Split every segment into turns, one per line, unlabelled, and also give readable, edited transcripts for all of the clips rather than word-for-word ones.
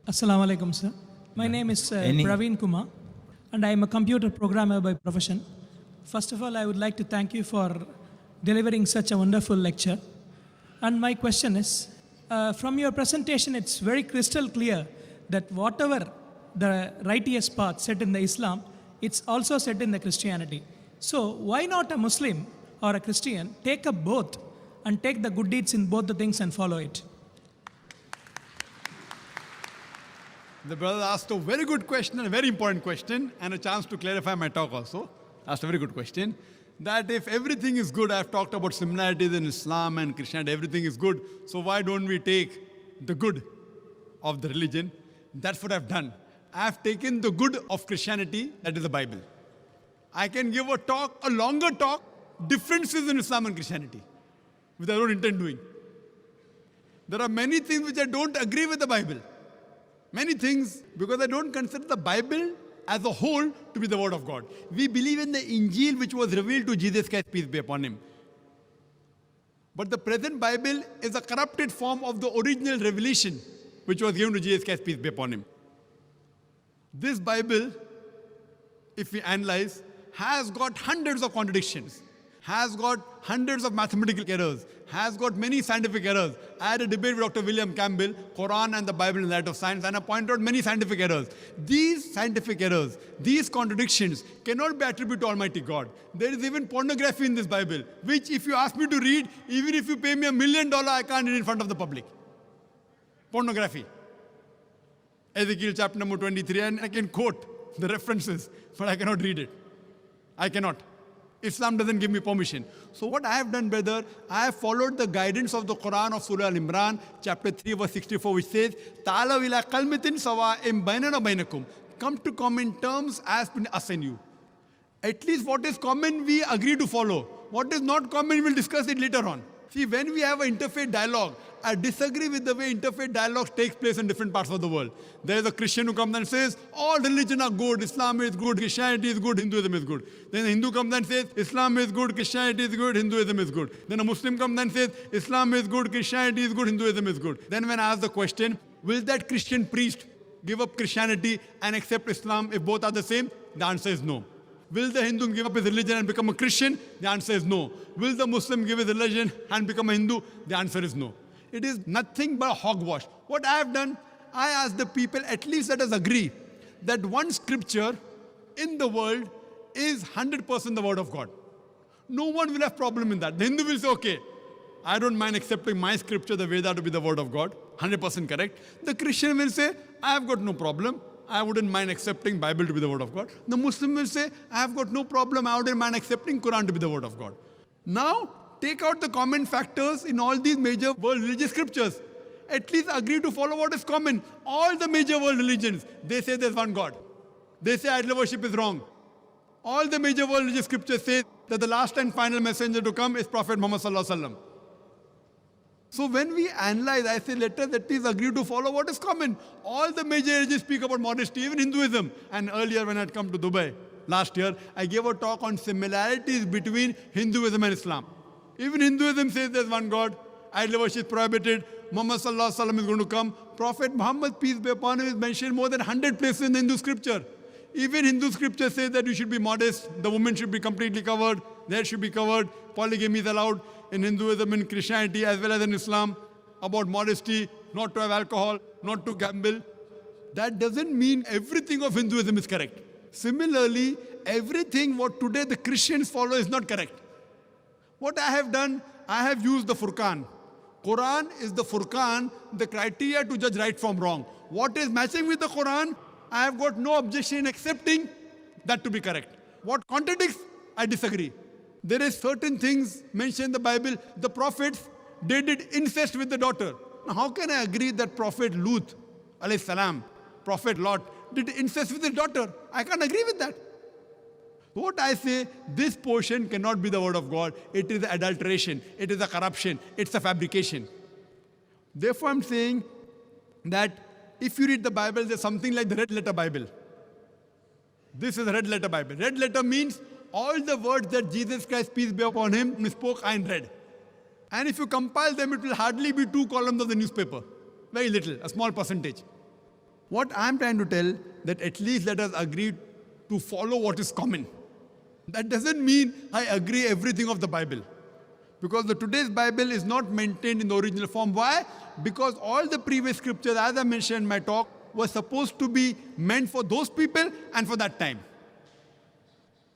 Assalamu alaikum, sir. My name is Praveen Kumar, and I am a computer programmer by profession. First of all, I would like to thank you for delivering such a wonderful lecture. And my question is, from your presentation, it's very crystal clear that whatever the righteous path set in the Islam, it's also set in the Christianity. So why not a Muslim or a Christian take up both and take the good deeds in both the things and follow it?
The brother asked a very good question and a very important question and a chance to clarify my talk also. Asked a very good question. That if everything is good, I've talked about similarities in Islam and Christianity, everything is good. So why don't we take the good of the religion? That's what I've done. I've taken the good of Christianity, that is the Bible. I can give a talk, a longer talk, differences in Islam and Christianity, which I don't intend doing. There are many things which I don't agree with the Bible. Many things, because I don't consider the Bible as a whole to be the word of God. We believe in the Injil which was revealed to Jesus Christ, peace be upon him. But the present Bible is a corrupted form of the original revelation which was given to Jesus Christ, peace be upon him. This Bible, if we analyze, has got hundreds of contradictions, has got hundreds of mathematical errors, has got many scientific errors. I had a debate with Dr. William Campbell, Quran and the Bible in the light of science, and I pointed out many scientific errors. These scientific errors, these contradictions cannot be attributed to Almighty God. There is even pornography in this Bible, which if you ask me to read, even if you pay me $1 million, I can't read in front of the public. Pornography. Ezekiel chapter number 23, and I can quote the references, but I cannot read it. I cannot. Islam doesn't give me permission. So what I have done, brother, I have followed the guidance of the Quran of Surah Al-Imran, chapter 3, verse 64, which says, "Ta'alaw ila kalmatin sawa'in bainana bainakum." Come to common terms as between us and you. At least what is common, we agree to follow. What is not common, we'll discuss it later on. See, when we have an interfaith dialogue, I disagree with the way interfaith dialogue takes place in different parts of the world. There is a Christian who comes and says, all religions are good, Islam is good, Christianity is good, Hinduism is good. Then a Hindu comes and says, Islam is good, Christianity is good, Hinduism is good. Then a Muslim comes and says, Islam is good, Christianity is good, Hinduism is good. Then when I ask the question, will that Christian priest give up Christianity and accept Islam if both are the same? The answer is no. Will the Hindu give up his religion and become a Christian? The answer is no. Will the Muslim give his religion and become a Hindu? The answer is no. It is nothing but hogwash. What I have done, I asked the people, at least let us agree that one scripture in the world is 100% the word of God. No one will have problem in that. The Hindu will say, okay, I don't mind accepting my scripture, the Veda, to be the word of God, 100% correct. The Christian will say, I have got no problem. I wouldn't mind accepting Bible to be the word of God. The Muslim will say, I have got no problem. I wouldn't mind accepting Quran to be the word of God. Now, take out the common factors in all these major world religious scriptures. At least agree to follow what is common. All the major world religions, they say there's one God. They say idol worship is wrong. All the major world religious scriptures say that the last and final messenger to come is Prophet Muhammad Sallallahu Alaihi Wasallam. So when we analyze, I say, let us at least agree to follow what is common. All the major religions speak about modesty, even Hinduism. And earlier when I had come to Dubai, last year, I gave a talk on similarities between Hinduism and Islam. Even Hinduism says there's one God, idol worship is prohibited, Muhammad Sallallahu Alaihi Wasallam is going to come. Prophet Muhammad, peace be upon him, is mentioned more than 100 places in the Hindu scripture. Even Hindu scripture says that you should be modest, the woman should be completely covered, the head should be covered, polygamy is allowed in Hinduism and Christianity as well as in Islam, about modesty, not to have alcohol, not to gamble. That doesn't mean everything of Hinduism is correct. Similarly, everything what today the Christians follow is not correct. What I have done, I have used the Furqan. Quran is the Furqan, the criteria to judge right from wrong. What is matching with the Quran, I have got no objection in accepting that to be correct. What contradicts, I disagree. There is certain things mentioned in the Bible. The prophets, they did incest with the daughter. Now how can I agree that Prophet Lut, alayhi salam, Prophet Lot, did incest with his daughter? I can't agree with that. What I say, this portion cannot be the word of God. It is adulteration. It is a corruption. It's a fabrication. Therefore, I'm saying that if you read the Bible, there's something like the red letter Bible. This is a red letter Bible. Red letter means all the words that Jesus Christ, peace be upon him, spoke are in red. And if you compile them, it will hardly be 2 columns of the newspaper. Very little, a small percentage. What I'm trying to tell, that at least let us agree to follow what is common. That doesn't mean I agree everything of the Bible. Because the today's Bible is not maintained in the original form. Why? Because all the previous scriptures, as I mentioned in my talk, were supposed to be meant for those people and for that time.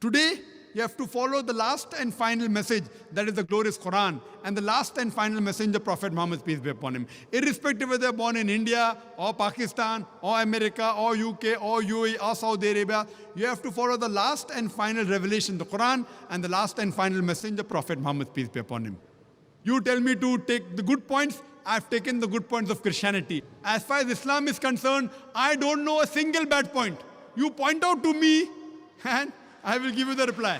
Today, you have to follow the last and final message, that is the glorious Quran, and the last and final messenger, Prophet Muhammad, peace be upon him. Irrespective whether they're born in India, or Pakistan, or America, or UK, or UAE, or Saudi Arabia, you have to follow the last and final revelation, the Quran, and the last and final messenger, Prophet Muhammad, peace be upon him. You tell me to take the good points, I've taken the good points of Christianity. As far as Islam is concerned, I don't know a single bad point. You point out to me, and I will give you the reply.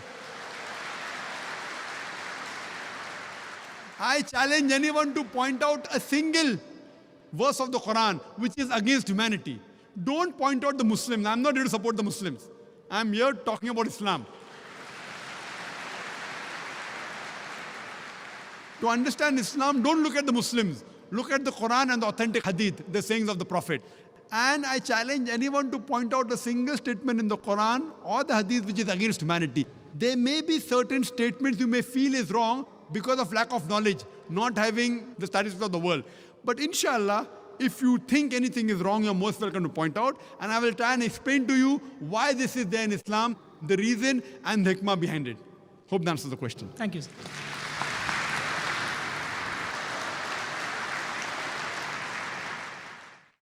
I challenge anyone to point out a single verse of the Quran which is against humanity. Don't point out the Muslims. I'm not here to support the Muslims. I'm here talking about Islam. To understand Islam, don't look at the Muslims. Look at the Quran and the authentic hadith, the sayings of the Prophet. And I challenge anyone to point out a single statement in the Quran or the hadith which is against humanity. There may be certain statements you may feel is wrong because of lack of knowledge, not having the statistics of the world. But inshallah, if you think anything is wrong, you're most welcome to point out. And I will try and explain to you why this is there in Islam, the reason and the hikmah behind it. Hope that answers the question.
Thank you, sir.